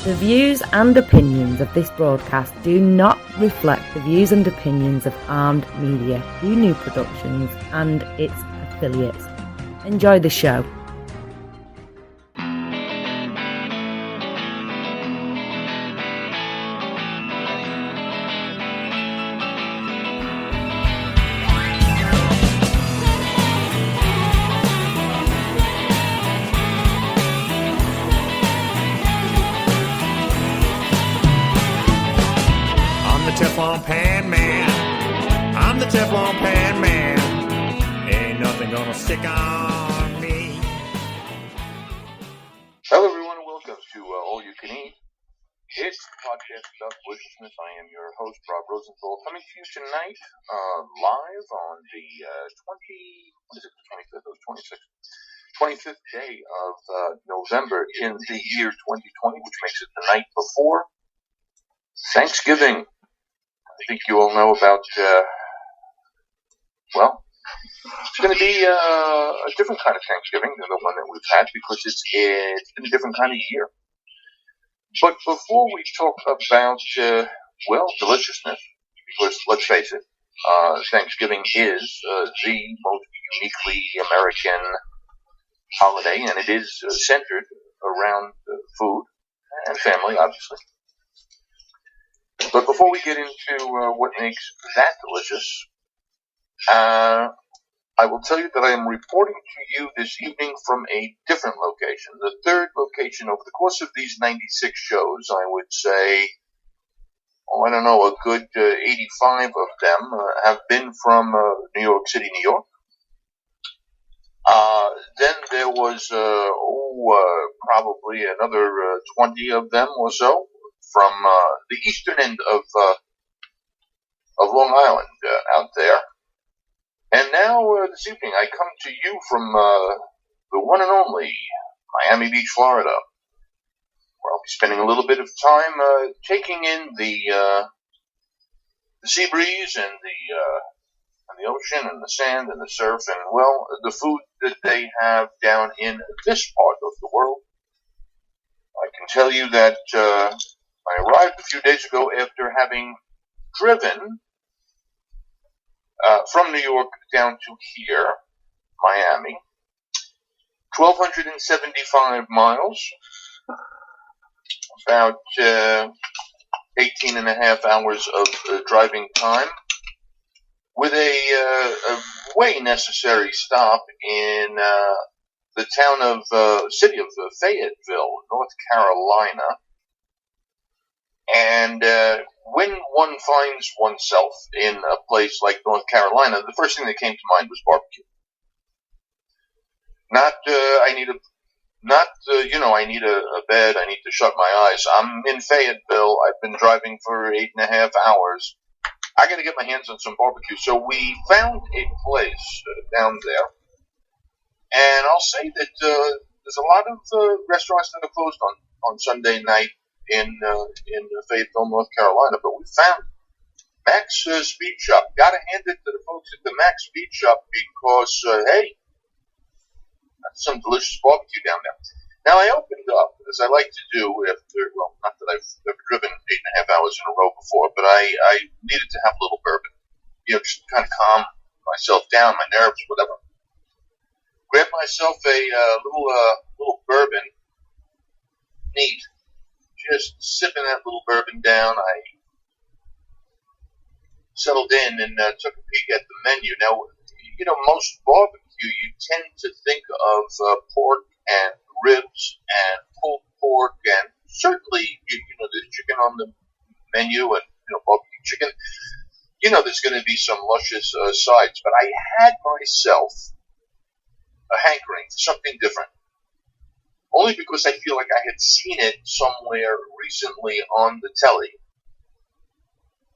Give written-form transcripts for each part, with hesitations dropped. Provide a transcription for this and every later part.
The views and opinions of this broadcast do not reflect the views and opinions of Armed Media, UNU Productions and its affiliates. Enjoy the show. Teflon Pan Man. I'm the Teflon Pan Man. Ain't nothing gonna stick on me. Hello, everyone, and welcome to All You Can Eat. It's the podcast about deliciousness. I am your host, Rob Rosenthal, coming to you tonight live on the 25th day of November in the year 2020, which makes it the night before Thanksgiving. I think you all know about, it's going to be a different kind of Thanksgiving than the one that we've had because it's been a different kind of year. But before we talk about, deliciousness, because let's face it, Thanksgiving is the most uniquely American holiday, and it is centered around food and family, obviously. But before we get into what makes that delicious, I will tell you that I am reporting to you this evening from a different location. The third location over the course of these 96 shows, I would say, a good 85 of them have been from New York City, New York. Then there was, probably another 20 of them or so from the eastern end of Long Island out there. And now, this evening, I come to you from the one and only Miami Beach, Florida, where I'll be spending a little bit of time taking in the sea breeze and the ocean and the sand and the surf and, the food that they have down in this part of the world. I can tell you that I arrived a few days ago after having driven from New York down to here, Miami, 1,275 miles, about 18 and a half hours of driving time, with a way necessary stop in the city of Fayetteville, North Carolina. And when one finds oneself in a place like North Carolina, the first thing that came to mind was barbecue. I need a bed, I need to shut my eyes. I'm in Fayetteville, I've been driving for 8.5 hours. I gotta get my hands on some barbecue. So we found a place down there. And I'll say that there's a lot of restaurants that are closed on Sunday night in Fayetteville, North Carolina, but we found Max Speed Shop. Gotta hand it to the folks at the Max Speed Shop because, that's some delicious barbecue down there. Now, I opened up, as I like to do after, not that I've ever driven 8.5 hours in a row before, but I needed to have a little bourbon, just to kind of calm myself down, my nerves, whatever. Grabbed myself a little bourbon, neat. Just sipping that little bourbon down, I settled in and took a peek at the menu. Now, most barbecue, you tend to think of pork and ribs and pulled pork, and certainly, there's chicken on the menu and, barbecue chicken. There's going to be some luscious sides, but I had myself a hankering for something different. Only because I feel like I had seen it somewhere recently on the telly.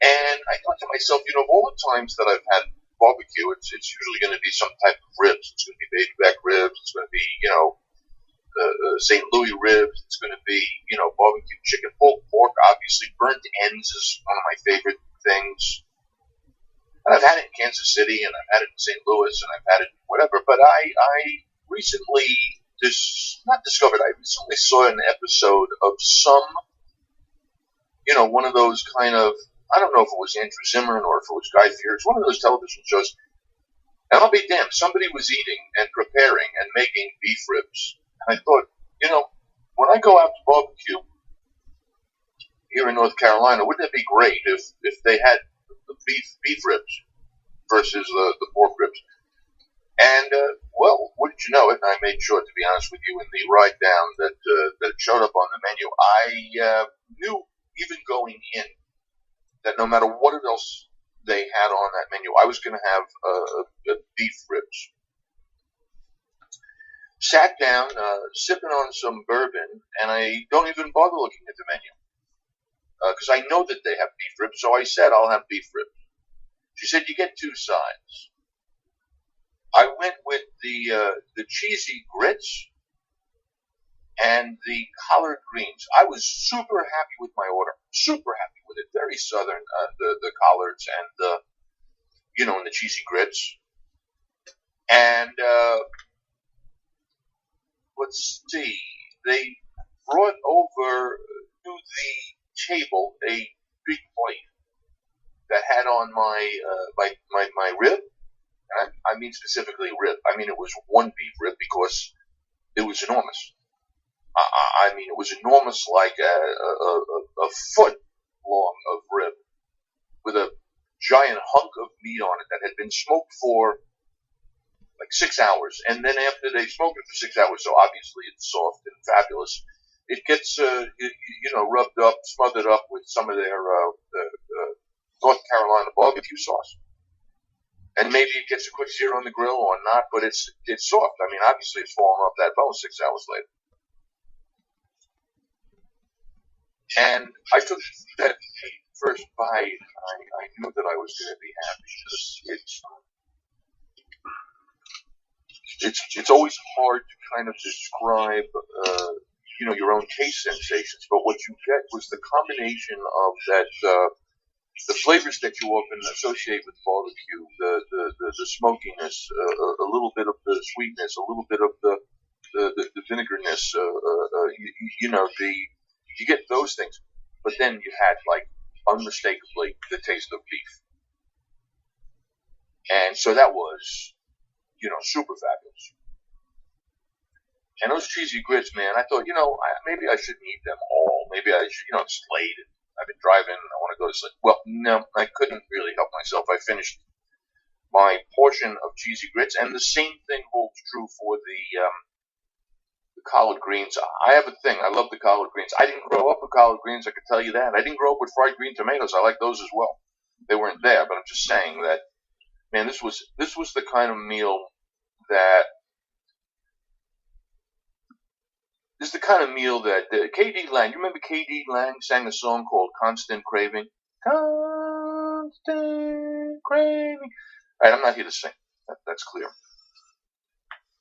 And I thought to myself, of all the times that I've had barbecue, it's usually going to be some type of ribs. It's going to be baby back ribs. It's going to be, St. Louis ribs. It's going to be, barbecue chicken, pulled pork. Obviously, burnt ends is one of my favorite things. And I've had it in Kansas City, and I've had it in St. Louis, and I've had it whatever. But I recently, I recently saw an episode of some one of those kind of, I don't know if it was Andrew Zimmern or if it was Guy Fieri, one of those television shows. And I'll be damned, somebody was eating and preparing and making beef ribs. And I thought, when I go out to barbecue here in North Carolina, wouldn't it be great if they had the beef ribs versus the pork ribs? And, well, wouldn't you know it, and I made sure, to be honest with you, in the ride down that it showed up on the menu, I knew, even going in, that no matter what else they had on that menu, I was going to have beef ribs. Sat down, sipping on some bourbon, and I don't even bother looking at the menu. Because I know that they have beef ribs, so I said I'll have beef ribs. She said, you get 2 sides. I went with the cheesy grits and the collard greens. I was super happy with my order. Super happy with it. Very southern, the collards and and the cheesy grits. And let's see, they brought over to the table a big plate that had on my rib. And I mean specifically rib. I mean, it was one beef rib because it was enormous. I mean, it was enormous, like a foot long of rib with a giant hunk of meat on it that had been smoked for like 6 hours. And then after they smoked it for 6 hours, so obviously it's soft and fabulous, it gets, rubbed up, smothered up with some of their North Carolina barbecue sauce. And maybe it gets a quick sear on the grill or not, but it's soft. I mean, obviously it's falling off that bone 6 hours later. And I took that first bite. I knew that I was going to be happy because it's always hard to kind of describe, your own taste sensations. But what you get was the combination of that. The flavors that you often associate with barbecue, the smokiness, a little bit of the sweetness, a little bit of the vinegarness, you get those things. But then you had, like, unmistakably the taste of beef. And so that was, super fabulous. And those cheesy grits, man, I thought, maybe I shouldn't eat them all. Maybe I should, it's late. I've been driving, I want to go to sleep. Well, no, I couldn't really help myself. I finished my portion of cheesy grits, and the same thing holds true for the collard greens. I have a thing. I love the collard greens. I didn't grow up with collard greens, I can tell you that. I didn't grow up with fried green tomatoes. I like those as well. They weren't there, but I'm just saying that, man, this was the kind of meal that K.D. Lang, you remember K.D. Lang sang a song called Constant Craving? Constant Craving. All right, I'm not here to sing. That's clear.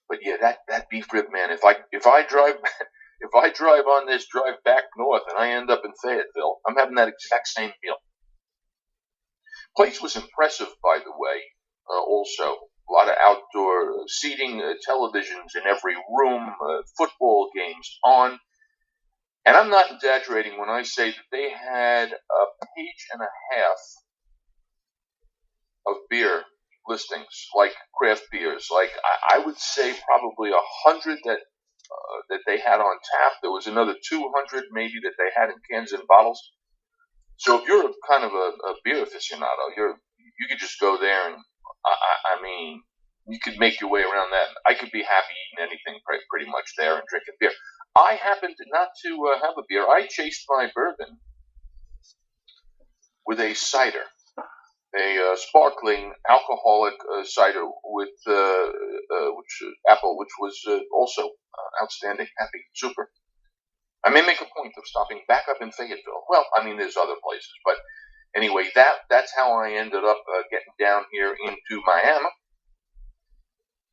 But yeah, that beef rib, man, if I drive on this drive back north and I end up in Fayetteville, I'm having that exact same meal. Place was impressive, by the way, also. A lot of outdoor seating, televisions in every room, football games on. And I'm not exaggerating when I say that they had a page and a half of beer listings, like craft beers. Like, I would say probably 100 that they had on tap. There was another 200 maybe that they had in cans and bottles. So if you're kind of a beer aficionado, you could just go there and I mean, you could make your way around that. I could be happy eating anything pretty much there and drinking beer. I happened not to have a beer. I chased my bourbon with a cider, a sparkling alcoholic cider with apple, which was also outstanding, happy, super. I may make a point of stopping back up in Fayetteville. Well, I mean, there's other places, but anyway, that's how I ended up getting down here into Miami,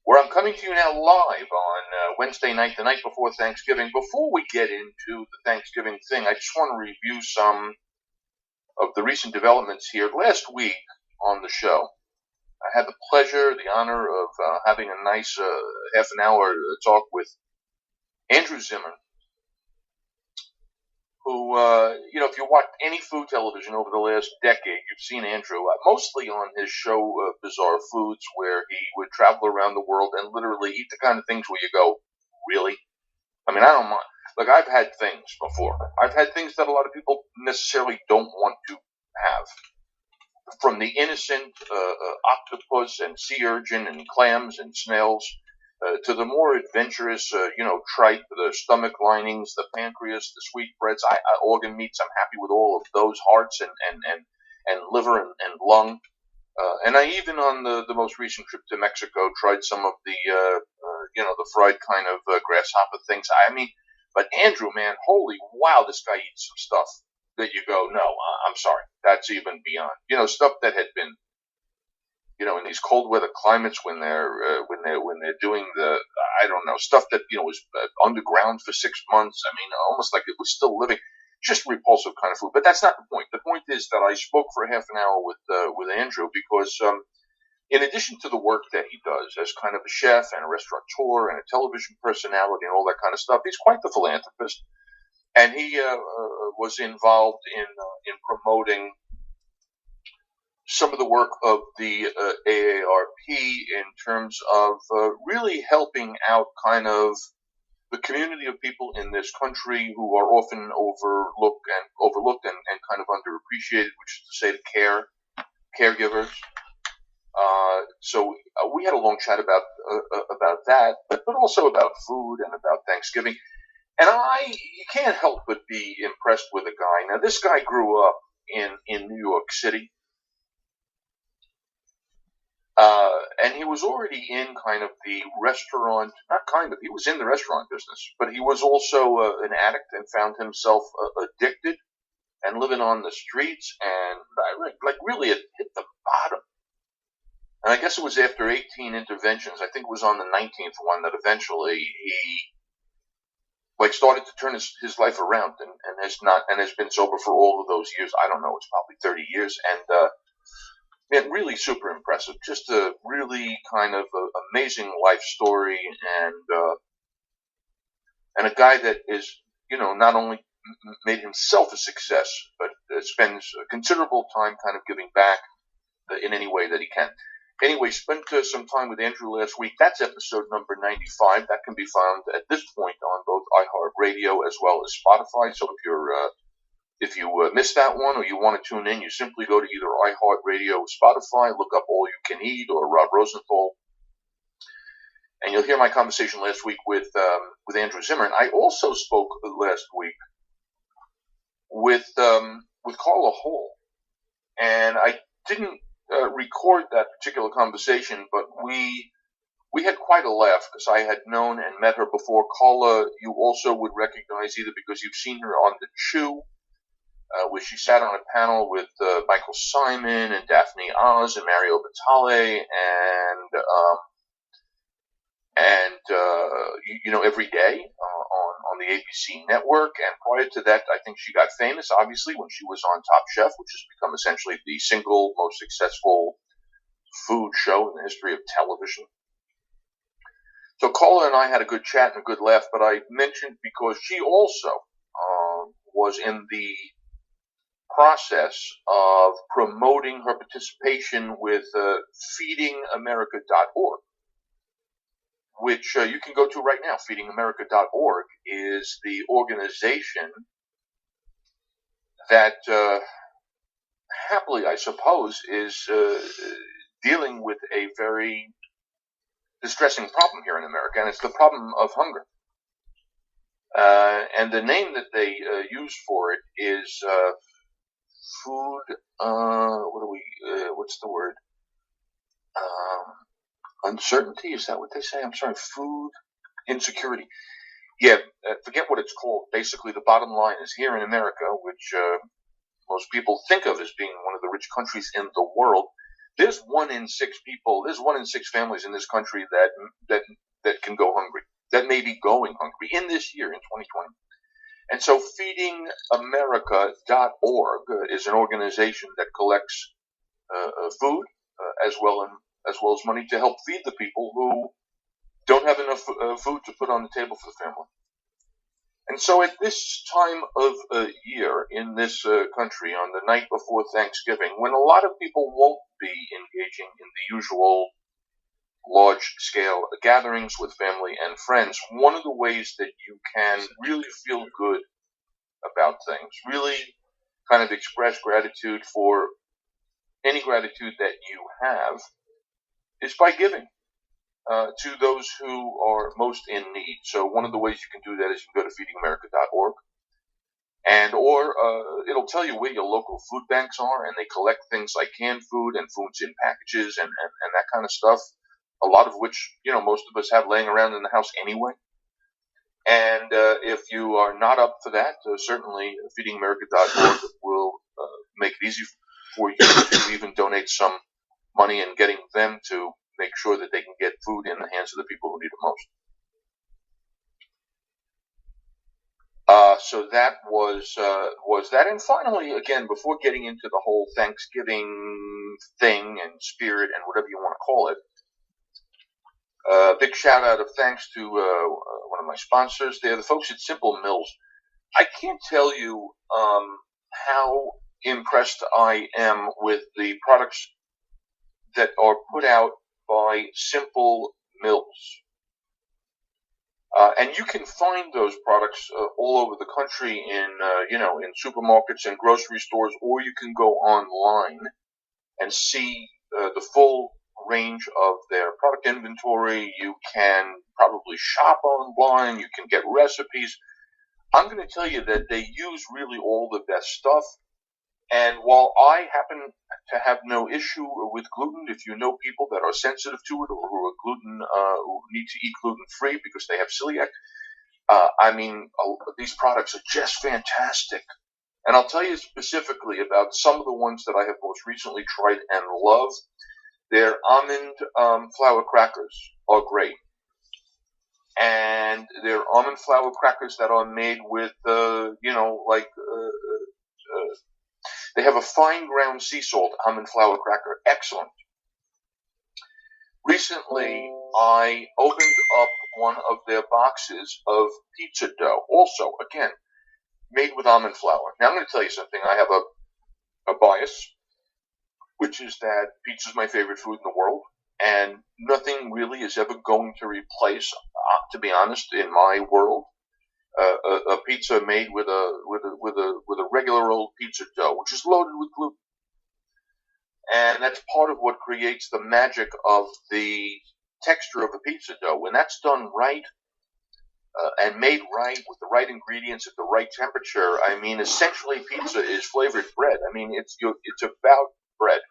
where I'm coming to you now live on Wednesday night, the night before Thanksgiving. Before we get into the Thanksgiving thing, I just want to review some of the recent developments here. Last week on the show, I had the pleasure, the honor of having a nice half an hour talk with Andrew Zimmern, who, if you watch any food television over the last decade, you've seen Andrew, mostly on his show, Bizarre Foods, where he would travel around the world and literally eat the kind of things where you go, really? I mean, I don't mind. Look, I've had things before. I've had things that a lot of people necessarily don't want to have. From the innocent octopus and sea urchin and clams and snails, to the more adventurous, tripe, the stomach linings, the pancreas, the sweetbreads, organ meats. I'm happy with all of those, hearts and liver and lung. And I even on the most recent trip to Mexico tried some of the the fried kind of grasshopper things. I mean, but Andrew, man, holy wow, this guy eats some stuff that you go, no, I'm sorry, that's even beyond. Stuff that had been, in these cold weather climates when they're doing the, I don't know, stuff that was underground for 6 months. I mean, almost like it was still living. Just repulsive kind of food. But that's not the point. The point is that I spoke for half an hour with Andrew because in addition to the work that he does as kind of a chef and a restaurateur and a television personality and all that kind of stuff, he's quite the philanthropist. And he was involved in promoting some of the work of the AARP in terms of really helping out kind of the community of people in this country who are often overlooked and kind of underappreciated, which is to say the caregivers. So we had a long chat about that, but also about food and about Thanksgiving. And you can't help but be impressed with a guy. Now, this guy grew up in New York City. And he was already in kind of the restaurant, he was in the restaurant business, but he was also an addict and found himself addicted and living on the streets and really hit the bottom. And I guess it was after 18 interventions, I think it was on the 19th one, that eventually he started to turn his life around and has been sober for all of those years. I don't know, it's probably 30 years. And really super impressive. Just a really kind of amazing life story, and a guy that is, not only made himself a success, but spends a considerable time kind of giving back in any way that he can. Anyway, spent some time with Andrew last week. That's episode number 95. That can be found at this point on both iHeartRadio as well as Spotify. So if you missed that one or you want to tune in, you simply go to either iHeartRadio or Spotify, look up All You Can Eat or Rob Rosenthal, and you'll hear my conversation last week with Andrew Zimmern. I also spoke last week with Carla Hall, and I didn't record that particular conversation, but we had quite a laugh because I had known and met her before. Carla, you also would recognize either because you've seen her on The Chew, where she sat on a panel with Michael Simon and Daphne Oz and Mario Batale and Every Day on the ABC network. And prior to that, I think she got famous, obviously, when she was on Top Chef, which has become essentially the single most successful food show in the history of television. So Carla and I had a good chat and a good laugh, but I mentioned because she also was in the process of promoting her participation with feedingamerica.org, which you can go to right now. Feedingamerica.org is the organization that happily, I suppose, is dealing with a very distressing problem here in America, and it's the problem of hunger. And the name that they use for it is food, what's the word? Uncertainty, is that what they say? I'm sorry, food insecurity. Yeah, forget what it's called. Basically, the bottom line is here in America, which most people think of as being one of the rich countries in the world, there's 1 in 6 families in this country that can go hungry, that may be going hungry in this year, in 2020. And so feedingamerica.org is an organization that collects food as well as money to help feed the people who don't have enough food to put on the table for the family. And so at this time of year in this country, on the night before Thanksgiving, when a lot of people won't be engaging in the usual large-scale gatherings with family and friends, one of the ways that you can really feel good about things, really kind of express gratitude for any gratitude that you have, is by giving to those who are most in need. So one of the ways you can do that is you can go to feedingamerica.org, and or it'll tell you where your local food banks are, and they collect things like canned food and foods in packages and that kind of stuff, a lot of which, most of us have laying around in the house anyway. And if you are not up for that, certainly feedingamerica.org will make it easy for you to even donate some money and getting them to make sure that they can get food in the hands of the people who need it most. So that was that. And finally, again, before getting into the whole Thanksgiving thing and spirit and whatever you want to call it, big shout out of thanks to one of my sponsors. They're the folks at Simple Mills. I can't tell you how impressed I am with the products that are put out by Simple Mills. And you can find those products all over the country in supermarkets and grocery stores, or you can go online and see the full range of their product inventory. You can probably shop online. You can get recipes. I'm going to tell you that they use really all the best stuff. And while I happen to have no issue with gluten, if you know people that are sensitive to it or who are who need to eat gluten-free because they have celiac, these products are just fantastic. And I'll tell you specifically about some of the ones that I have most recently tried and love. Their almond flour crackers are great. And their almond flour crackers that are made with, they have a fine ground sea salt almond flour cracker. Excellent. Recently, I opened up one of their boxes of pizza dough. Also, again, made with almond flour. Now, I'm going to tell you something. I have a bias, which is that pizza is my favorite food in the world, and nothing really is ever going to replace, to be honest, in my world, a pizza made with a regular old pizza dough, which is loaded with gluten. And that's part of what creates the magic of the texture of a pizza dough. When that's done right and made right with the right ingredients at the right temperature, essentially pizza is flavored bread. It's about bread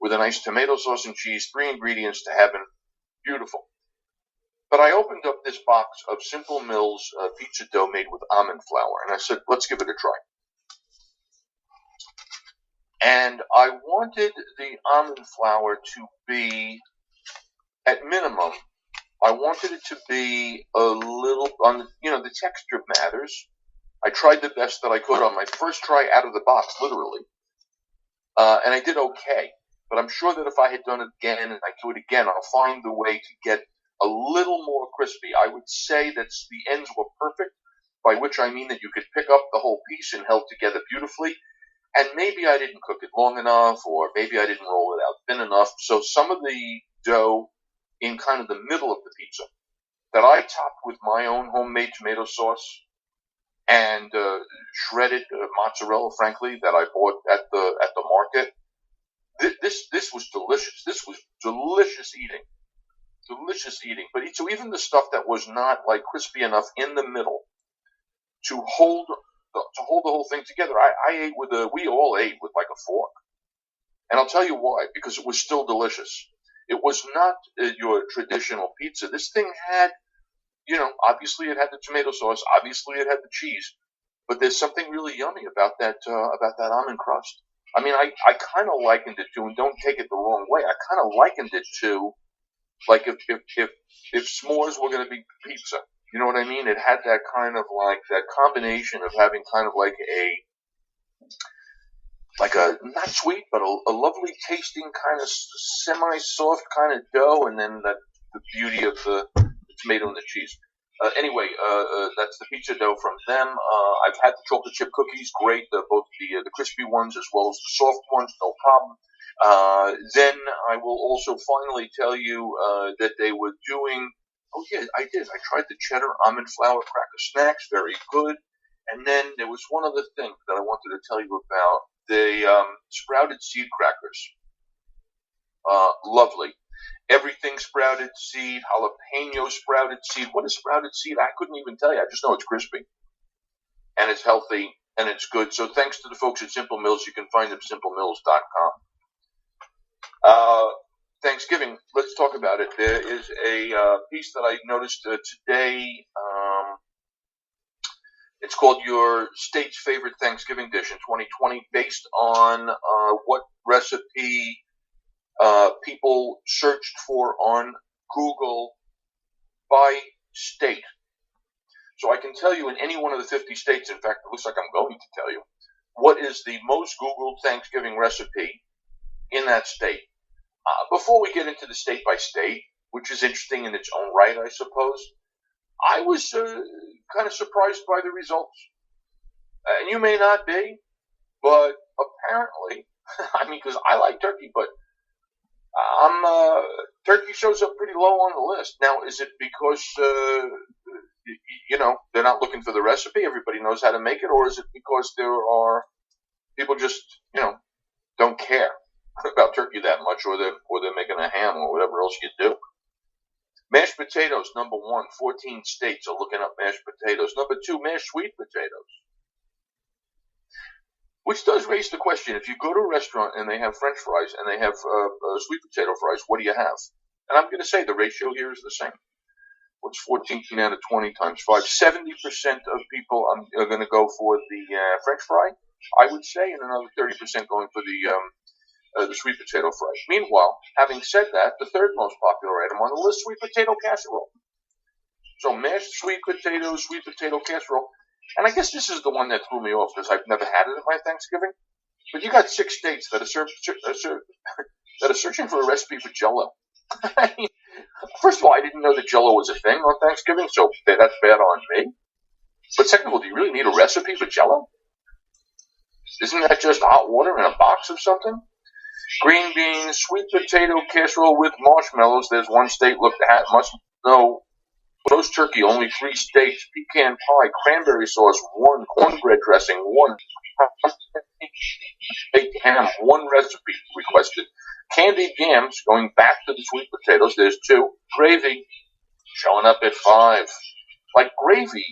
with a nice tomato sauce and cheese, 3 ingredients to heaven. Beautiful. But I opened up this box of Simple Mills pizza dough made with almond flour, and I said, let's give it a try. And I wanted the almond flour to be, at minimum, I wanted it to be a little, the texture matters. I tried the best that I could on my first try out of the box, literally. And I did okay. But I'm sure that if I had done it again and I do it again, I'll find the way to get a little more crispy. I would say that the ends were perfect, by which I mean that you could pick up the whole piece and held together beautifully. And maybe I didn't cook it long enough, or maybe I didn't roll it out thin enough. So some of the dough in kind of the middle of the pizza that I topped with my own homemade tomato sauce and shredded mozzarella, frankly, that I bought at the market. This was delicious. This was delicious eating. Delicious eating. But so even the stuff that was not like crispy enough in the middle to hold the whole thing together, we all ate with like a fork. And I'll tell you why, because it was still delicious. It was not your traditional pizza. This thing had, obviously it had the tomato sauce, obviously it had the cheese, but there's something really yummy about that almond crust. I kind of likened it to, and don't take it the wrong way, I kind of likened it to, like if s'mores were going to be pizza. You know what I mean? It had that kind of like, that combination of having kind of like a not sweet, but a lovely tasting kind of semi-soft kind of dough, and then the beauty of the tomato and the cheese. Anyway, that's the pizza dough from them. I've had the chocolate chip cookies, great. Both the crispy ones as well as the soft ones, no problem. Then I will also finally tell you that they were doing. Oh yeah, I did. I tried the cheddar almond flour cracker snacks, very good. And then there was one other thing that I wanted to tell you about. The sprouted seed crackers. Lovely. Everything sprouted seed, jalapeno sprouted seed. What is sprouted seed? I couldn't even tell you. I just know it's crispy. And it's healthy, and it's good. So thanks to the folks at Simple Mills. You can find them at simplemills.com. Thanksgiving, let's talk about it. There is a piece that I noticed today. It's called Your State's Favorite Thanksgiving Dish in 2020, based on what recipe people searched for on Google by state. So I can tell you in any one of the 50 states, in fact, it looks like I'm going to tell you, what is the most Googled Thanksgiving recipe in that state. Before we get into the state by state, which is interesting in its own right, I suppose, I was kind of surprised by the results. And you may not be, but apparently, I mean, because I like turkey, but turkey shows up pretty low on the list. Now, is it because, they're not looking for the recipe, everybody knows how to make it, or is it because there are people just, don't care about turkey that much, or they're making a ham or whatever else you do? Mashed potatoes, number 1. 14 states are looking up mashed potatoes. Number 2, mashed sweet potatoes. Which does raise the question, if you go to a restaurant and they have French fries and they have sweet potato fries, what do you have? And I'm going to say the ratio here is the same. What's 14 out of 20 times 5? 70% of people are going to go for the French fry, I would say, and another 30% going for the sweet potato fry. Meanwhile, having said that, the third most popular item on the list, sweet potato casserole. So mashed sweet potato casserole. And I guess this is the one that threw me off because I've never had it at my Thanksgiving. But you got 6 states that are searching for a recipe for Jell-O. First of all, I didn't know that Jell-O was a thing on Thanksgiving, so that's bad on me. But second of all, do you really need a recipe for Jell-O? Isn't that just hot water in a box of something? Green beans, sweet potato casserole with marshmallows. There's one state looked at, must know. Roast turkey, only 3 states. Pecan pie, cranberry sauce, 1. Cornbread dressing, 1. Baked ham, 1 recipe requested. Candied yams, going back to the sweet potatoes, there's 2. Gravy, showing up at 5. Like gravy,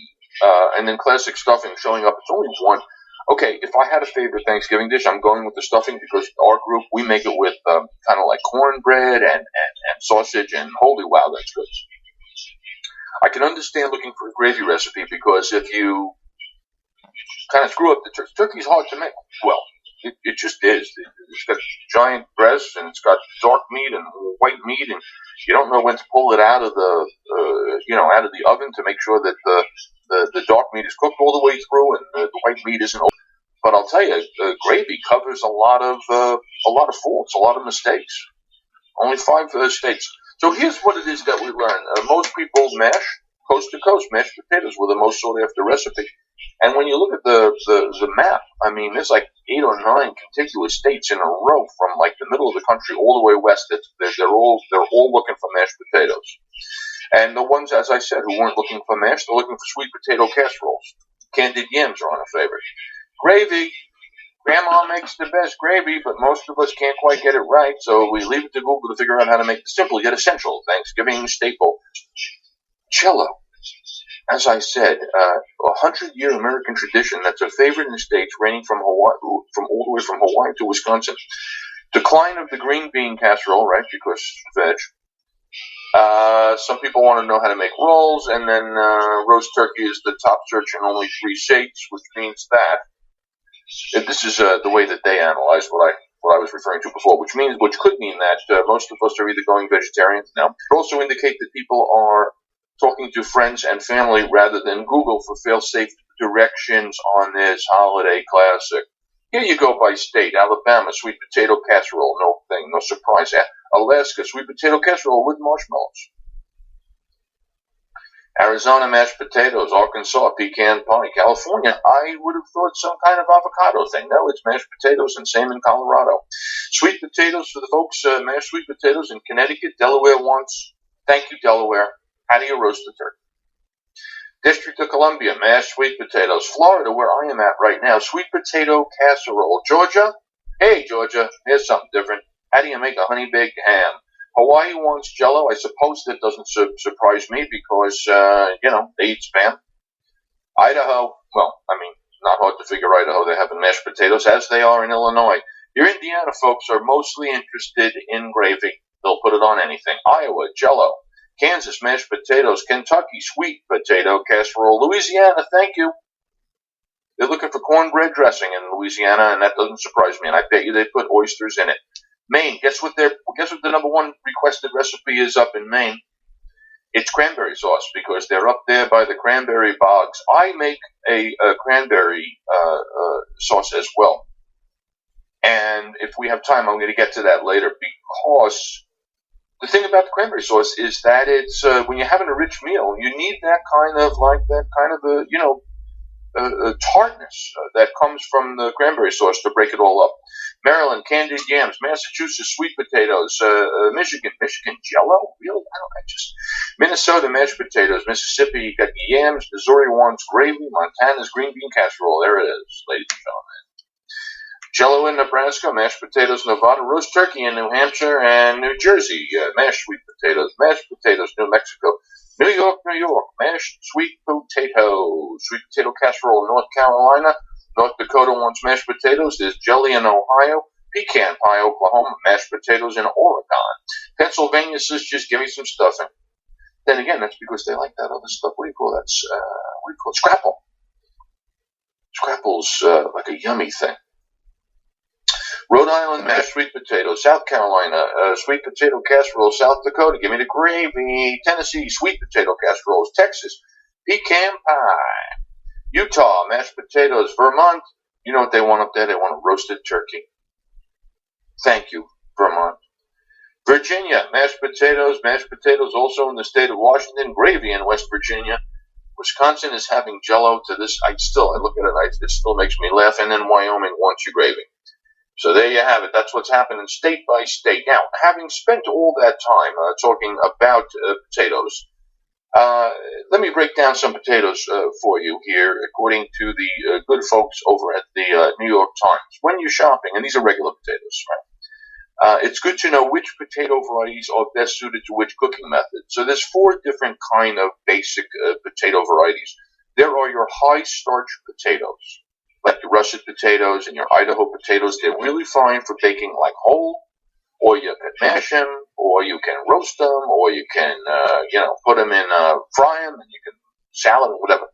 and then classic stuffing showing up, it's only 1. Okay, if I had a favorite Thanksgiving dish, I'm going with the stuffing because our group, we make it with kind of like cornbread and sausage, and holy wow, that's good. I can understand looking for a gravy recipe because if you kind of screw up the turkey's hard to make. Well, it just is. It's got giant breasts and it's got dark meat and white meat, and you don't know when to pull it out of the oven to make sure that the dark meat is cooked all the way through and the white meat isn't. But I'll tell you, gravy covers a lot of faults, a lot of mistakes. Only 5 states. So here's what it is that we learn. Most people mash coast to coast. Mashed potatoes were the most sought after recipe. And when you look at the map, I mean, there's like 8 or 9 contiguous states in a row from like the middle of the country all the way west. They're all looking for mashed potatoes. And the ones, as I said, who weren't looking for mash, they're looking for sweet potato casseroles. Candied yams are on a favorite. Gravy. Grandma makes the best gravy, but most of us can't quite get it right, so we leave it to Google to figure out how to make the simple yet essential Thanksgiving staple. Jell-O. As I said, 100-year American tradition that's a favorite in the states, ranging from all the way from Hawaii to Wisconsin. Decline of the green bean casserole, right? Because veg. Some people want to know how to make rolls, and then roast turkey is the top search in only 3 states, which means that this is the way that they analyze what I was referring to before, which could mean that most of us are either going vegetarian now. It could also indicate that people are talking to friends and family rather than Google for fail-safe directions on this holiday classic. Here you go by state. Alabama, sweet potato casserole, no surprise. Alaska, sweet potato casserole with marshmallows. Arizona, mashed potatoes. Arkansas, pecan pie. California, I would have thought some kind of avocado thing. No, it's mashed potatoes, and same in Colorado. Sweet potatoes for the folks, mashed sweet potatoes in Connecticut. Delaware wants, thank you, Delaware. How do you roast a turkey? District of Columbia, mashed sweet potatoes. Florida, where I am at right now, sweet potato casserole. Georgia, hey, Georgia, here's something different. How do you make a honey baked ham? Hawaii wants Jell-O. I suppose that doesn't surprise me because, they eat Spam. Idaho, well, I mean, not hard to figure Idaho. They're having mashed potatoes, as they are in Illinois. Your Indiana folks are mostly interested in gravy. They'll put it on anything. Iowa, Jell-O. Kansas, mashed potatoes. Kentucky, sweet potato casserole. Louisiana, thank you. They're looking for cornbread dressing in Louisiana, and that doesn't surprise me. And I bet you they put oysters in it. Maine, guess what the number one requested recipe is up in Maine? It's cranberry sauce, because they're up there by the cranberry bogs. I make a cranberry sauce as well. And if we have time, I'm going to get to that later, because the thing about the cranberry sauce is that it's when you're having a rich meal, you need that kind of a tartness that comes from the cranberry sauce to break it all up. Maryland, candied yams. Massachusetts, sweet potatoes. Michigan, Jell-O? Really? Minnesota, mashed potatoes. Mississippi, you got yams. Missouri wants gravy. Montana's green bean casserole. There it is, ladies and gentlemen. Jell-O in Nebraska, mashed potatoes in Nevada, roast turkey in New Hampshire and New Jersey, mashed sweet potatoes, New Mexico, New York, mashed sweet potato casserole in North Carolina, North Dakota wants mashed potatoes, there's jelly in Ohio, pecan pie, Oklahoma, mashed potatoes in Oregon, Pennsylvania says just give me some stuffing. Then again, that's because they like that other stuff. What do you call that? Scrapple. Scrapple's like a yummy thing. Rhode Island, mashed sweet potatoes. South Carolina, sweet potato casserole. South Dakota, give me the gravy. Tennessee, sweet potato casseroles. Texas, pecan pie. Utah, mashed potatoes. Vermont, you know what they want up there? They want a roasted turkey. Thank you, Vermont. Virginia, mashed potatoes also in the state of Washington. Gravy in West Virginia. Wisconsin is having Jell-O to this. I look at it, it still makes me laugh. And then Wyoming wants your gravy. So there you have it. That's what's happening state by state. Now, having spent all that time talking about potatoes, let me break down some potatoes for you here, according to the good folks over at the New York Times. When you're shopping, and these are regular potatoes, right? It's good to know which potato varieties are best suited to which cooking method. So there's 4 different kind of basic potato varieties. There are your high-starch potatoes, like your russet potatoes and your Idaho potatoes. They're really fine for baking like whole, or you can mash them, or you can roast them, or you can, put them in, fry them, and you can salad or whatever.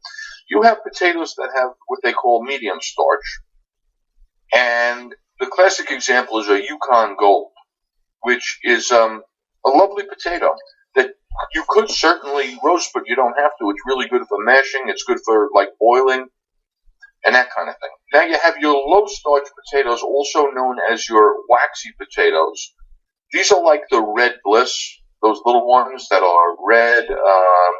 You have potatoes that have what they call medium starch. And the classic example is a Yukon Gold, which is a lovely potato that you could certainly roast, but you don't have to. It's really good for mashing. It's good for, like, boiling and that kind of thing. Now you have your low-starch potatoes, also known as your waxy potatoes. These are like the Red Bliss, those little ones that are red.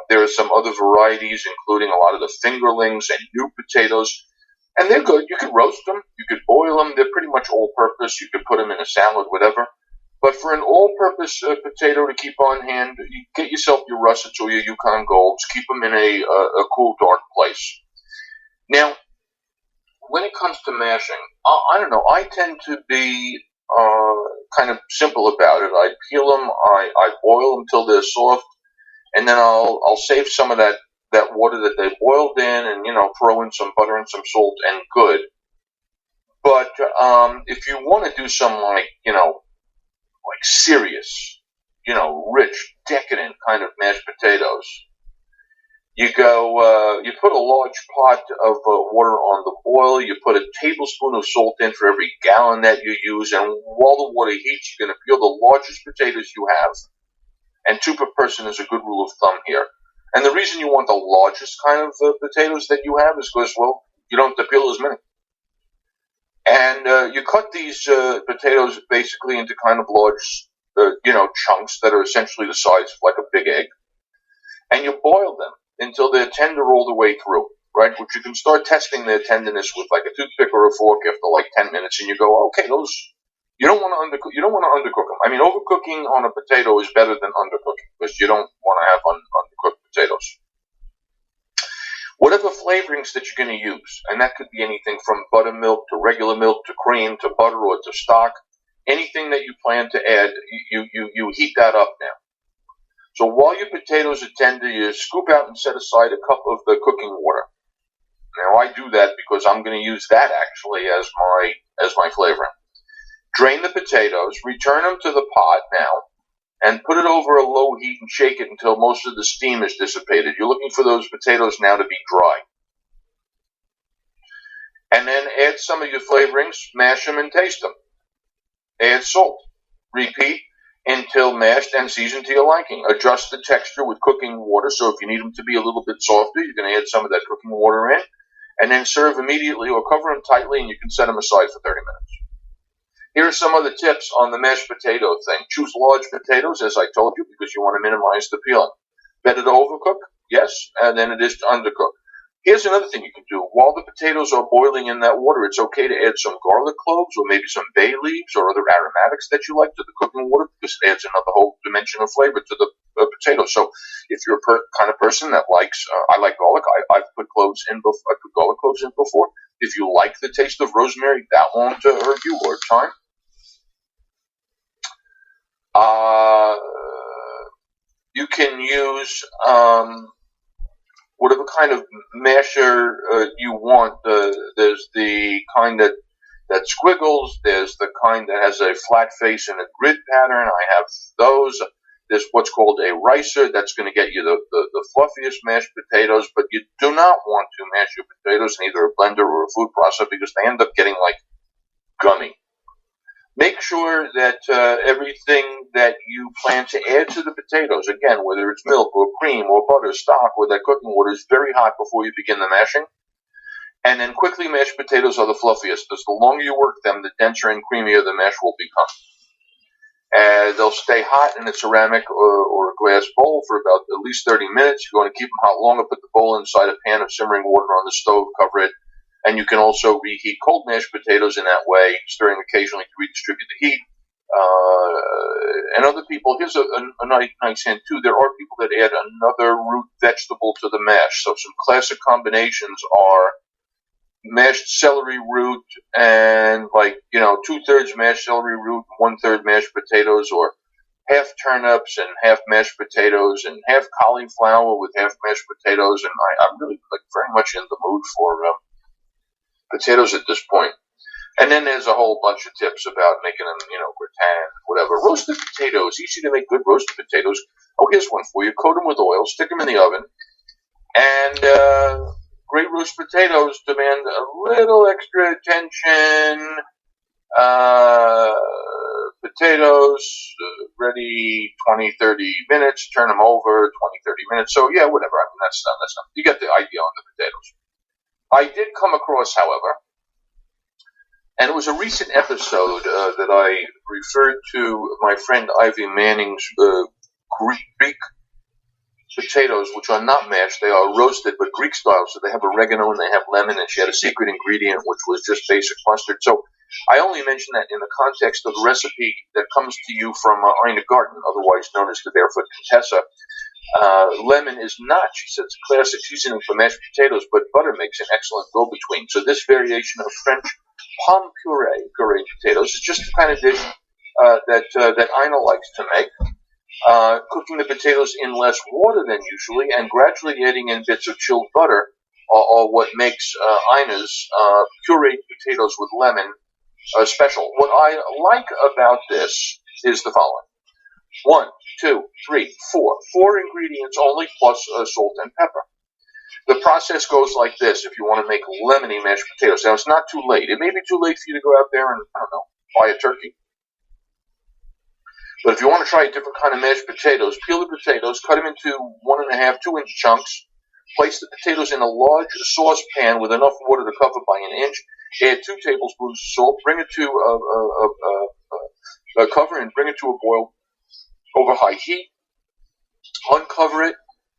There are some other varieties, including a lot of the fingerlings and new potatoes. And they're good. You could roast them. You could boil them. They're pretty much all-purpose. You could put them in a salad, whatever. But for an all-purpose potato to keep on hand, you get yourself your russets or your Yukon Golds. Keep them in a cool, dark place. Now, when it comes to mashing, I don't know. I tend to be kind of simple about it. I peel them, I boil them till they're soft, and then I'll save some of that water that they boiled in, and throw in some butter and some salt, and good. But if you want to do some like serious, rich, decadent kind of mashed potatoes, you put a large pot of water on the boil. You put a tablespoon of salt in for every gallon that you use. And while the water heats, you're going to peel the largest potatoes you have. And 2 per person is a good rule of thumb here. And the reason you want the largest kind of potatoes that you have is because, well, you don't have to peel as many. And you cut these potatoes basically into kind of large, chunks that are essentially the size of like a big egg. And you boil them. until they're tender all the way through, right? Which you can start testing their tenderness with like a toothpick or a fork after like 10 minutes, and you go, okay, those you don't want to undercook. You don't want to undercook them. I mean, overcooking on a potato is better than undercooking because you don't want to have undercooked potatoes. Whatever flavorings that you're going to use, and that could be anything from buttermilk to regular milk to cream to butter or to stock, anything that you plan to add, you heat that up now. So while your potatoes are tender, you scoop out and set aside a cup of the cooking water. Now I do that because I'm going to use that actually as my flavoring. Drain the potatoes, return them to the pot now, and put it over a low heat and shake it until most of the steam is dissipated. You're looking for those potatoes now to be dry. And then add some of your flavorings, mash them and taste them. Add salt. Repeat until mashed and seasoned to your liking. Adjust the texture with cooking water, so if you need them to be a little bit softer, you're going to add some of that cooking water in, and then serve immediately or cover them tightly, and you can set them aside for 30 minutes. Here are some other tips on the mashed potato thing. Choose large potatoes, as I told you, because you want to minimize the peeling. Better to overcook? Yes, and then it is to undercook. Here's another thing you can do. While the potatoes are boiling in that water, it's okay to add some garlic cloves or maybe some bay leaves or other aromatics that you like to the cooking water because it adds another whole dimension of flavor to the potato. So if you're a kind of person that likes, I like garlic, I've put cloves in before. I put garlic cloves in before. If you like the taste of rosemary, that won't hurt you or thyme. You can use whatever kind of masher you want. There's the kind that squiggles. There's the kind that has a flat face and a grid pattern. I have those. There's what's called a ricer. That's going to get you the fluffiest mashed potatoes, but you do not want to mash your potatoes in either a blender or a food processor because they end up getting like gummy. Make sure that everything that you plan to add to the potatoes, again, whether it's milk or cream or butter, stock, or that cooking water, is very hot before you begin the mashing. And then quickly mashed potatoes are the fluffiest, because the longer you work them, the denser and creamier the mash will become. They'll stay hot in a ceramic or a glass bowl for about at least 30 minutes. You're going to keep them hot longer. Put the bowl inside a pan of simmering water on the stove, cover it. And you can also reheat cold mashed potatoes in that way, stirring occasionally to redistribute the heat. And other people, here's a nice hint too, there are people that add another root vegetable to the mash. So some classic combinations are mashed celery root and 2/3 mashed celery root, 1/3 mashed potatoes, or half turnips and half mashed potatoes, and half cauliflower with half mashed potatoes. And I'm really very much in the mood for potatoes at this point. And then there's a whole bunch of tips about making them, gratin, whatever. Roasted potatoes, easy to make good roasted potatoes. Oh, here's one for you. Coat them with oil, stick them in the oven, and great roast potatoes demand a little extra attention. Potatoes, ready 20-30 minutes, turn them over 20-30 minutes. So, yeah, whatever. I mean, that's not. You get the idea on the potatoes. I did come across, however, and it was a recent episode that I referred to my friend Ivy Manning's Greek potatoes, which are not mashed. They are roasted, but Greek style. So they have oregano and they have lemon, and she had a secret ingredient, which was just basic mustard. So I only mention that in the context of the recipe that comes to you from Ina Garten, otherwise known as the Barefoot Contessa. Lemon is not, she says, a classic seasoning for mashed potatoes, but butter makes an excellent go-between. So this variation of French pomme puree potatoes is just the kind of dish that Ina likes to make. Cooking the potatoes in less water than usually and gradually adding in bits of chilled butter are what makes Ina's pureed potatoes with lemon special. What I like about this is the following. 1, 2, 3, 4. 4 ingredients only plus salt and pepper. The process goes like this if you want to make lemony mashed potatoes. Now, it's not too late. It may be too late for you to go out there and, buy a turkey. But if you want to try a different kind of mashed potatoes, peel the potatoes, cut them into 1.5, 2-inch chunks. Place the potatoes in a large saucepan with enough water to cover by an inch. Add 2 tablespoons of salt. Bring it to cover and bring it to a boil over high heat. Uncover it.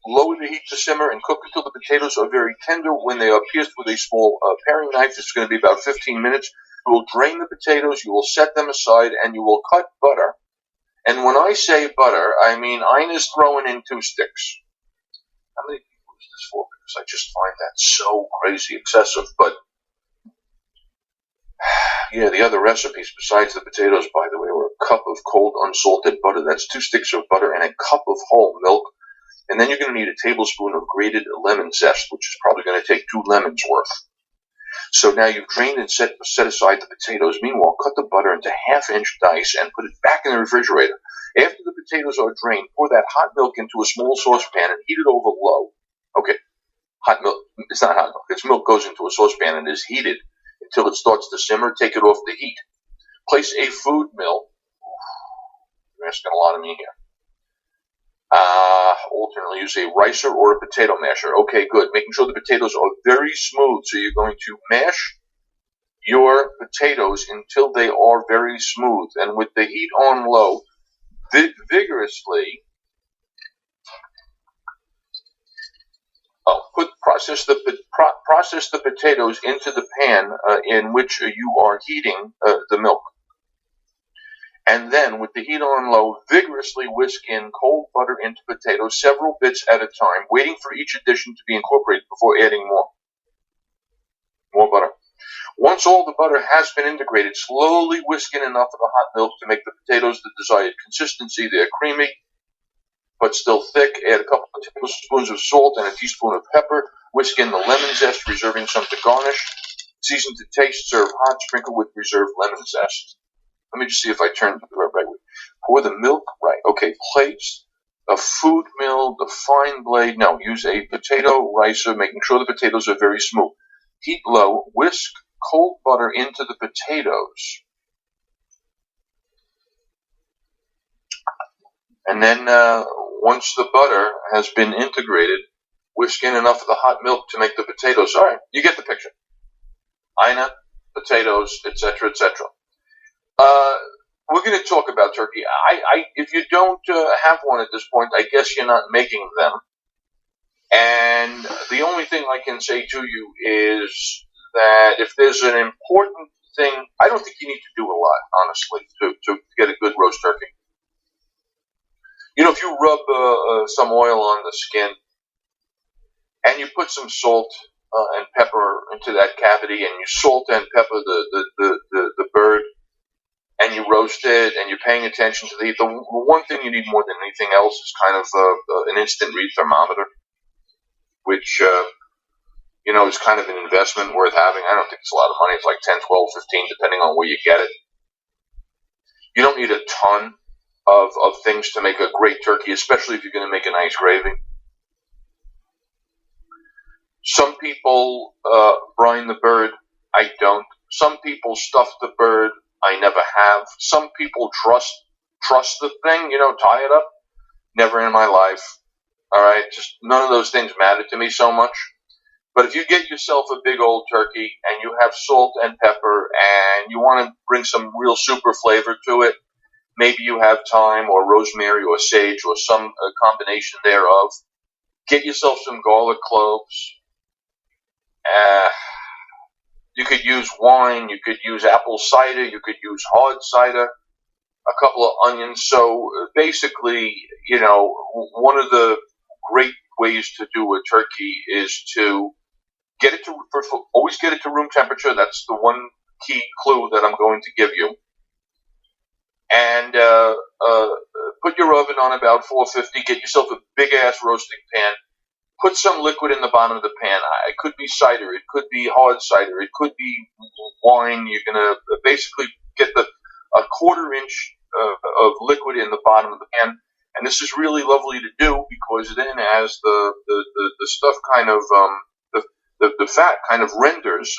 lower the heat to simmer and cook until the potatoes are very tender. When they are pierced with a small paring knife, it's going to be about 15 minutes. You will drain the potatoes, you will set them aside, and you will cut butter. And when I say butter, I mean Ina's throwing in 2 sticks. How many people is this for? Because I just find that so crazy excessive. But, yeah, the other recipes besides the potatoes, by the way, were a cup of cold unsalted butter. That's 2 sticks of butter and a cup of whole milk. And then you're going to need a tablespoon of grated lemon zest, which is probably going to take 2 lemons worth. So now you've drained and set aside the potatoes. Meanwhile, cut the butter into half-inch dice and put it back in the refrigerator. After the potatoes are drained, pour that hot milk into a small saucepan and heat it over low. Okay, hot milk, it's not hot milk. It's milk goes into a saucepan and is heated until it starts to simmer. Take it off the heat. Place a food mill. You're asking a lot of me here. Alternately use a ricer or a potato masher. Okay, good. Making sure the potatoes are very smooth. So you're going to mash your potatoes until they are very smooth. And with the heat on low, vigorously process the potatoes into the pan in which you are heating the milk. And then, with the heat on low, vigorously whisk in cold butter into potatoes, several bits at a time, waiting for each addition to be incorporated before adding more butter. Once all the butter has been integrated, slowly whisk in enough of the hot milk to make the potatoes the desired consistency. They're creamy, but still thick. Add a couple of tablespoons of salt and a teaspoon of pepper. Whisk in the lemon zest, reserving some to garnish. Season to taste. Serve hot. Sprinkle with reserved lemon zest. Let me just see if I turn to the right way. Pour the milk right. Okay, place a food mill, the fine blade. No, use a potato ricer, making sure the potatoes are very smooth. Heat low. Whisk cold butter into the potatoes. And then once the butter has been integrated, whisk in enough of the hot milk to make the potatoes. All right, you get the picture. Ina, potatoes, etc., etc. We're going to talk about turkey. If you don't have one at this point, I guess you're not making them. And the only thing I can say to you is that if there's an important thing, I don't think you need to do a lot, honestly, to get a good roast turkey. You know, if you rub some oil on the skin and you put some salt and pepper into that cavity, and you salt and pepper the bird, and you roast it, and you're paying attention to the heat. The one thing you need more than anything else is kind of an instant read thermometer, which, is kind of an investment worth having. I don't think it's a lot of money. It's like 10, 12, 15, depending on where you get it. You don't need a ton of things to make a great turkey, especially if you're going to make a nice gravy. Some people brine the bird. I don't. Some people stuff the bird. I never have. Some people trust the thing, tie it up. Never in my life. All right, just none of those things matter to me so much. But if you get yourself a big old turkey and you have salt and pepper and you want to bring some real super flavor to it, maybe you have thyme or rosemary or sage or some combination thereof. Get yourself some garlic cloves. You could use wine, you could use apple cider, you could use hard cider, a couple of onions. So basically, one of the great ways to do a turkey is to always get it to room temperature. That's the one key clue that I'm going to give you. And put your oven on about 450. Get yourself a big-ass roasting pan. Put some liquid in the bottom of the pan. It could be cider. It could be hard cider. It could be wine. You're going to basically get a quarter-inch of liquid in the bottom of the pan. And this is really lovely to do because then as the stuff kind of, the fat kind of renders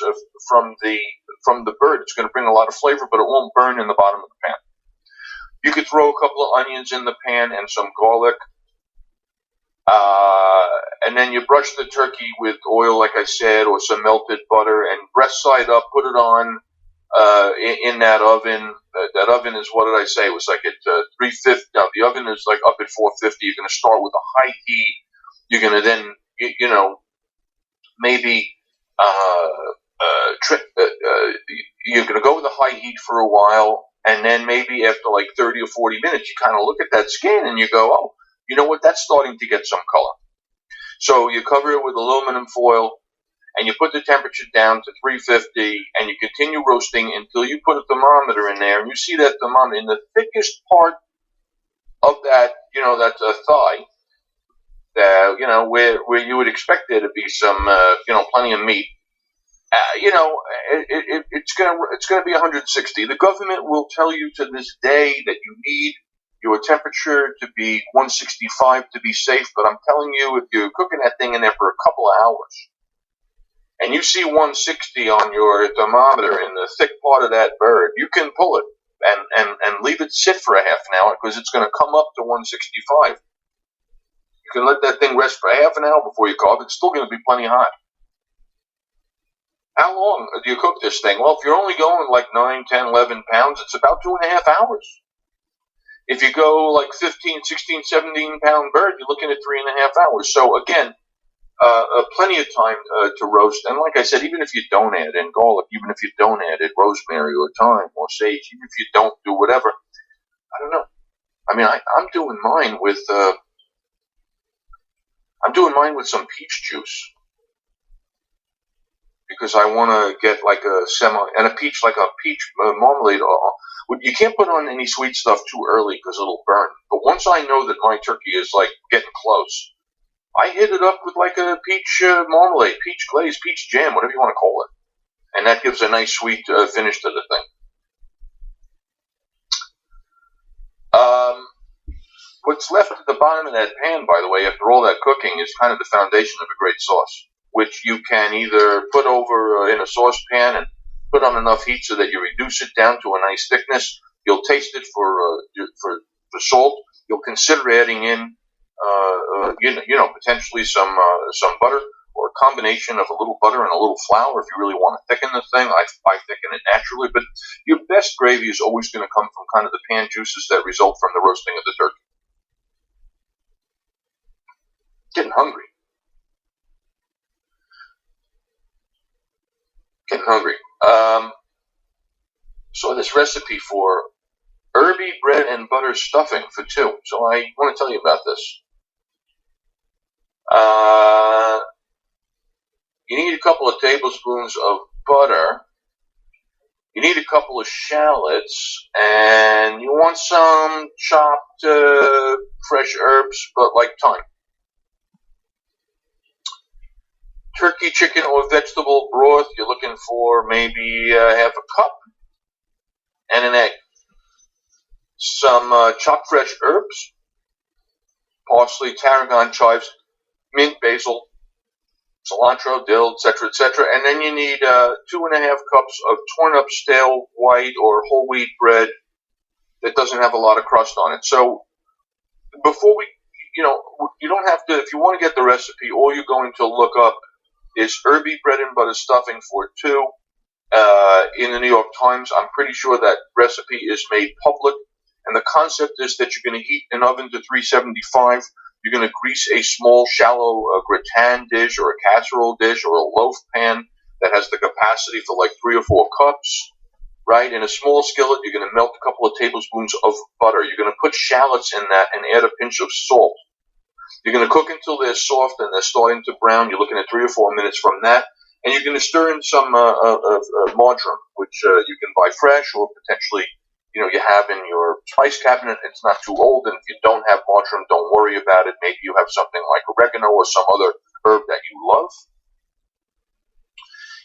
from the bird, it's going to bring a lot of flavor, but it won't burn in the bottom of the pan. You could throw a couple of onions in the pan and some garlic. And then you brush the turkey with oil, like I said, or some melted butter, and breast side up, put it on in that oven. That oven is, what did I say? It was like at 350. No, the oven is like up at 450. You're going to start with a high heat You're going to then, maybe you're going to go with the high heat for a while, and then maybe after like 30 or 40 minutes, you kind of look at that skin and you go, oh, you know what, that's starting to get some color. So you cover it with aluminum foil, and you put the temperature down to 350, and you continue roasting until you put a thermometer in there, and you see that thermometer in the thickest part of that, that's a thigh, where you would expect there to be some, plenty of meat. It's gonna be 160. The government will tell you to this day that you need your temperature to be 165 to be safe, but I'm telling you, if you're cooking that thing in there for a couple of hours, and you see 160 on your thermometer in the thick part of that bird, you can pull it and leave it sit for a half an hour, because it's going to come up to 165. You can let that thing rest for half an hour before you carve it. It's still going to be plenty hot. How long do you cook this thing? Well, if you're only going like 9, 10, 11 pounds, it's about 2.5 hours. If you go like 15, 16, 17 pound bird, you're looking at 3.5 hours. So again, plenty of time to roast. And like I said, even if you don't add in garlic, even if you don't add in rosemary or thyme or sage, even if you don't do whatever, I don't know. I mean, I'm doing mine with some peach juice, because I want to get like a peach marmalade. You can't put on any sweet stuff too early because it'll burn. But once I know that my turkey is like getting close, I hit it up with like a peach marmalade, peach glaze, peach jam, whatever you want to call it. And that gives a nice sweet finish to the thing. What's left at the bottom of that pan, by the way, after all that cooking, is kind of the foundation of a great sauce, which you can either put over in a saucepan and put on enough heat so that you reduce it down to a nice thickness. You'll taste it for salt. You'll consider adding in, potentially some butter, or a combination of a little butter and a little flour if you really want to thicken the thing. I thicken it naturally, but your best gravy is always going to come from kind of the pan juices that result from the roasting of the turkey. Getting hungry. Saw this recipe for herby bread and butter stuffing for 2. So I want to tell you about this. You need a couple of tablespoons of butter. You need a couple of shallots, and you want some chopped fresh herbs, but like thyme. Turkey, chicken, or vegetable broth, you're looking for maybe half a cup, and an egg. Some chopped fresh herbs, parsley, tarragon, chives, mint, basil, cilantro, dill, etc., etc. And then you need 2.5 cups of torn up stale white or whole wheat bread that doesn't have a lot of crust on it. So before you don't have to, if you want to get the recipe, all you're going to look up is herby bread and butter stuffing for 2 in the New York Times. I'm pretty sure that recipe is made public. And the concept is that you're going to heat an oven to 375. You're going to grease a small, shallow gratin dish or a casserole dish or a loaf pan that has the capacity for like 3 or 4 cups, right? In a small skillet, you're going to melt a couple of tablespoons of butter. You're going to put shallots in that and add a pinch of salt. You're going to cook until they're soft and they're starting to brown. You're looking at 3 or 4 minutes from that. And you're going to stir in some marjoram, which you can buy fresh or potentially you have in your spice cabinet. It's not too old, and if you don't have marjoram, don't worry about it. Maybe you have something like oregano or some other herb that you love.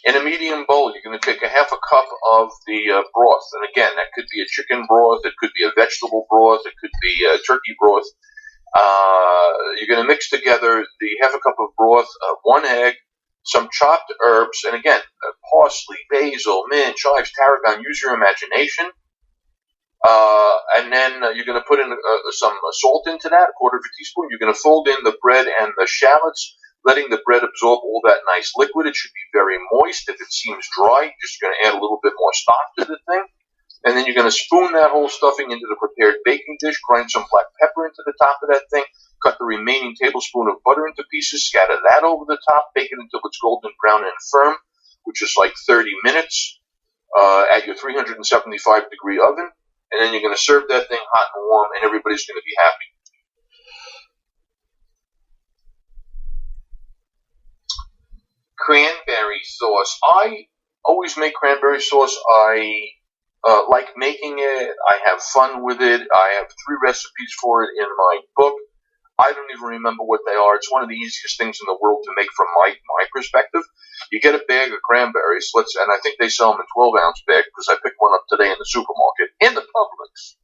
In a medium bowl, you're going to take a half a cup of the broth, and again, that could be a chicken broth, it could be a vegetable broth, it could be a turkey broth. You're going to mix together the half a cup of broth, 1 egg, some chopped herbs, and again, parsley, basil, mint, chives, tarragon. Use your imagination. And then you're going to put in some salt into that, 1/4 teaspoon. You're going to fold in the bread and the shallots, letting the bread absorb all that nice liquid. It should be very moist. If it seems dry, you're just going to add a little bit more stock to the thing. And then you're going to spoon that whole stuffing into the prepared baking dish, grind some black pepper into the top of that thing, Cut the remaining tablespoon of butter into pieces, scatter that over the top, bake it until it's golden brown and firm, which is like 30 minutes, at your 375 degree oven, and then you're going to serve that thing hot and warm, and everybody's going to be happy. Cranberry sauce. I always make cranberry sauce. I like making it. I have fun with it. I have 3 recipes for it in my book. I don't even remember what they are. It's one of the easiest things in the world to make from my perspective. You get a bag of cranberries, and I think they sell them in 12-ounce bags because I picked one up today in the supermarket, in the Publix.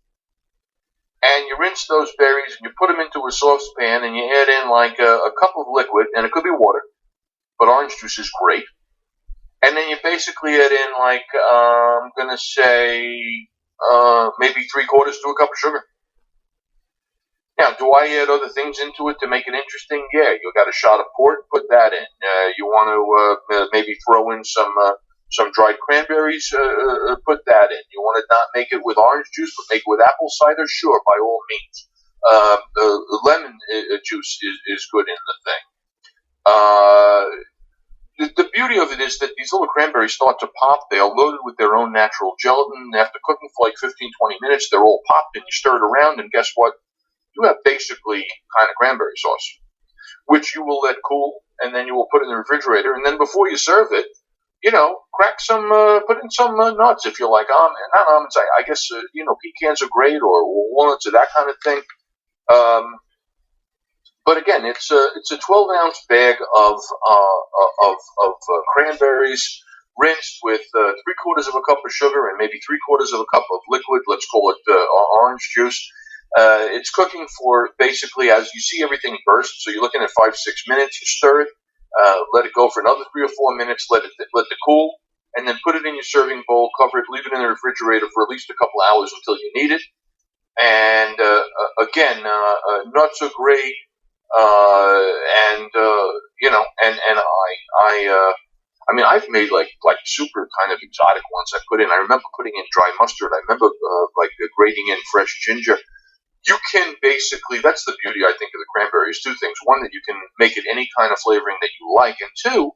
And you rinse those berries and you put them into a saucepan and you add in like a cup of liquid, and it could be water, but orange juice is great. And then you basically add in like, I'm going to say, maybe 3/4 to a cup of sugar. Now, do I add other things into it to make it interesting? Yeah, you got a shot of port, put that in. You want to maybe throw in some dried cranberries, put that in. You want to not make it with orange juice, but make it with apple cider? Sure, by all means. The lemon juice is good in the thing. The beauty of it is that these little cranberries start to pop. They are loaded with their own natural gelatin. After cooking for like 15-20 minutes, they're all popped, and you stir it around, and guess what? You have basically kind of cranberry sauce, which you will let cool, and then you will put in the refrigerator. And then before you serve it, crack some, put in some nuts if you like. Not almonds. I guess pecans are great, or walnuts, or that kind of thing. But again, it's a 12-ounce bag of cranberries, rinsed with 3/4 of a cup of sugar and maybe 3/4 of a cup of liquid. Let's call it orange juice. It's cooking for basically, as you see, everything burst. So you're looking at 5-6 minutes. You stir it, let it go for another 3 or 4 minutes. Let it cool, and then put it in your serving bowl. Cover it. Leave it in the refrigerator for at least a couple hours until you need it. And again, nuts are great. I've made like super kind of exotic ones. I remember putting in dry mustard. I remember grating in fresh ginger. You can basically, that's the beauty, I think, of the cranberries. 2 things. One, that you can make it any kind of flavoring that you like. And 2,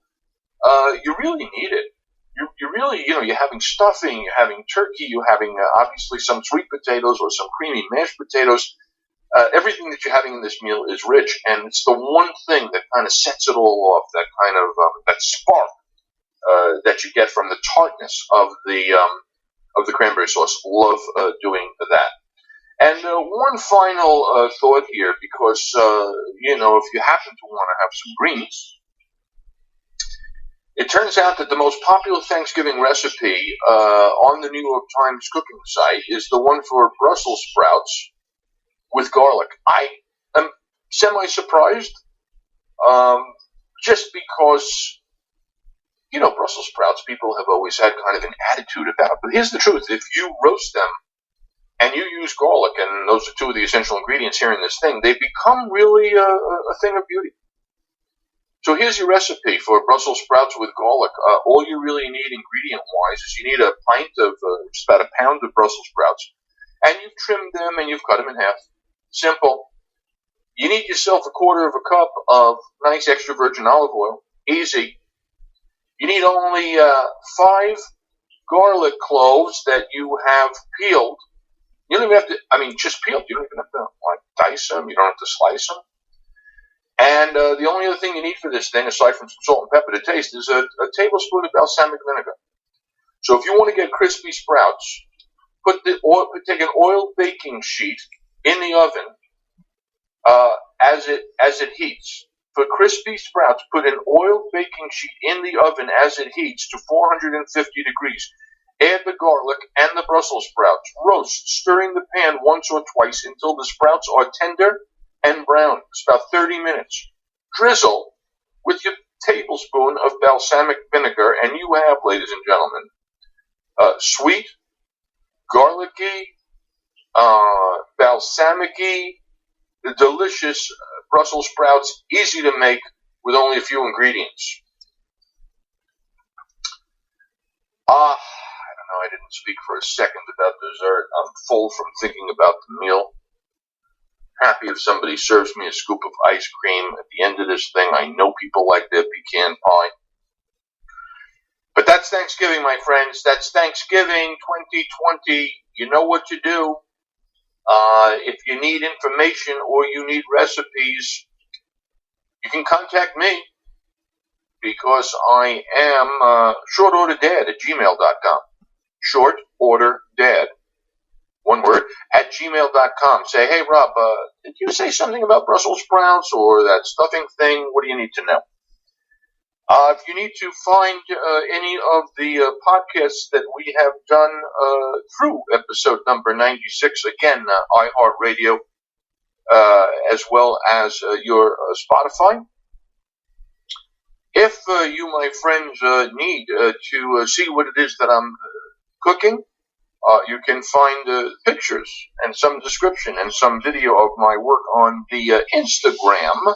you really need it. You really, you're having stuffing, you're having turkey, you're having obviously some sweet potatoes or some creamy mashed potatoes. Everything that you're having in this meal is rich, and it's the one thing that kind of sets it all off, that kind of, that spark that you get from the tartness of the cranberry sauce. Love doing that. And one final thought here, because, if you happen to want to have some greens, it turns out that the most popular Thanksgiving recipe on the New York Times cooking site is the one for Brussels sprouts with garlic. I am semi-surprised, just because, Brussels sprouts, people have always had kind of an attitude about. But here's the truth. If you roast them, and you use garlic, and those are 2 of the essential ingredients here in this thing, they become really a thing of beauty. So here's your recipe for Brussels sprouts with garlic. All you really need ingredient-wise is you need a pint of, just about a pound of Brussels sprouts, and you've trimmed them and you've cut them in half. Simple. You need yourself 1/4 of a cup of nice extra virgin olive oil. Easy. You need only 5 garlic cloves that you have peeled. You don't even have to, just peeled. You don't even have to dice them. You don't have to slice them. And the only other thing you need for this thing, aside from some salt and pepper to taste, is a tablespoon of balsamic vinegar. So if you want to get crispy sprouts, take an oiled baking sheet in the oven as it heats. For crispy sprouts, put an oiled baking sheet in the oven as it heats to 450 degrees. Add the garlic and the Brussels sprouts. Roast, stirring the pan once or twice until the sprouts are tender and brown. It's about 30 minutes. Drizzle with your tablespoon of balsamic vinegar, and you have, ladies and gentlemen, sweet, garlicky, balsamic-y, delicious Brussels sprouts, easy to make with only a few ingredients. I didn't speak for a second about dessert. I'm full from thinking about the meal. happy if somebody serves me a scoop of ice cream at the end of this thing. I know people like their pecan pie. But that's Thanksgiving, my friends. That's Thanksgiving 2020. You know what to do. If you need information or you need recipes, you can contact me because I am shortorderdad@gmail.com. Shortorderdad, one word, @gmail.com. Say, hey, Rob, did you say something about Brussels sprouts or that stuffing thing? What do you need to know? If you need to find any of the podcasts that we have done through episode number 96, again, iHeartRadio, as well as your Spotify. If you, my friends, need to see what it is that I'm cooking, you can find pictures and some description and some video of my work on the Instagram,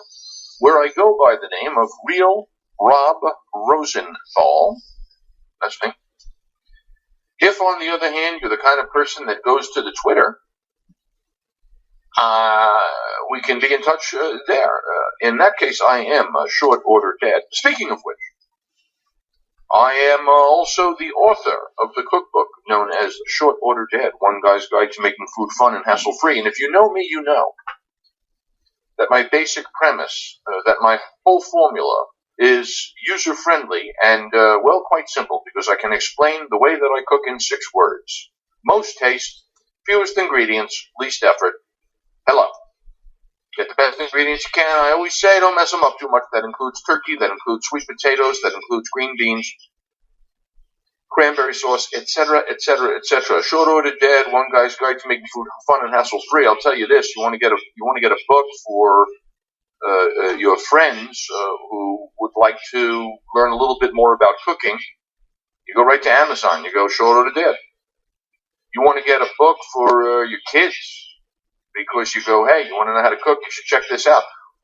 where I go by the name of Real Rob Rosenthal. That's me. If, on the other hand, you're the kind of person that goes to the Twitter, we can be in touch there. In that case, I am Short Order Dad. Speaking of which, I am also the author of the cookbook known as Short Order Dad, One Guy's Guide to Making Food Fun and Hassle-Free. And if you know me, you know that my basic premise, that my whole formula is user-friendly and, well, quite simple, because I can explain the way that I cook in 6 words. Most taste, fewest ingredients, least effort. Hello. Get the best ingredients you can. I always say don't mess them up too much. That includes turkey, that includes sweet potatoes, that includes green beans, cranberry sauce, etc., etc., etc. Short Order Dad, One Guy's Guide to Making Food Fun and Hassle-Free. I'll tell you this: you want to get a book for your friends who would like to learn a little bit more about cooking. You go right to Amazon. You go Short Order Dad. You want to get a book for your kids because you go, hey, you want to know how to cook? You should check this out.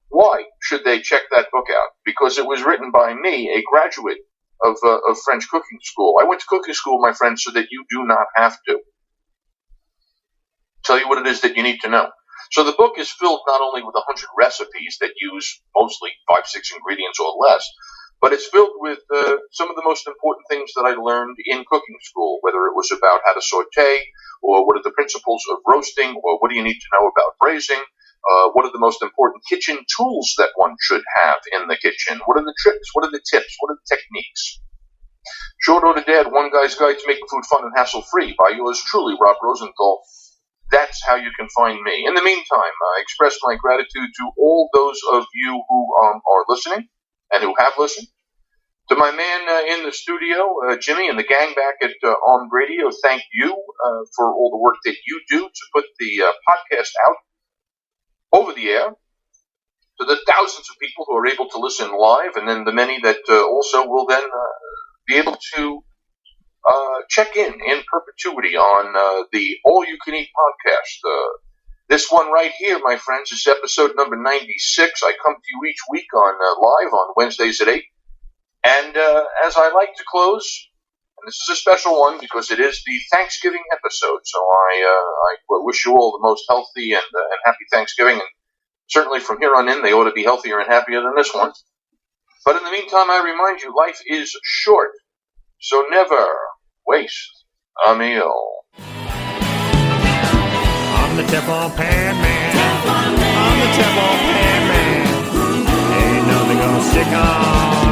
Why should they check that book out? Because it was written by me, a graduate of French cooking school. I went to cooking school, my friends, so that you do not have to. Tell you what it is that you need to know. So the book is filled not only with 100 recipes that use mostly 5-6 ingredients or less, but it's filled with some of the most important things that I learned in cooking school, whether it was about how to saute, or what are the principles of roasting, or what do you need to know about braising, what are the most important kitchen tools that one should have in the kitchen, what are the tricks, what are the tips, what are the techniques. Short Order Dad, One Guy's Guide to Making Food Fun and Hassle-Free by yours truly, Rob Rosenthal. That's how you can find me. In the meantime, I express my gratitude to all those of you who are listening and who have listened. To my man in the studio, Jimmy, and the gang back at Armed Radio, thank you for all the work that you do to put the podcast out over the air. To the thousands of people who are able to listen live, and then the many that also will then be able to check in perpetuity on the All You Can Eat podcast. This one right here, my friends, is episode number 96. I come to you each week on live on Wednesdays at 8. And as I like to close, and this is a special one because it is the Thanksgiving episode, so I wish you all the most healthy and happy Thanksgiving. And certainly from here on in, they ought to be healthier and happier than this one. But in the meantime, I remind you, life is short, so never waste a meal. I'm the Teflon Pan Man. I'm the Teflon Pan Man. Ain't nothing gonna stick on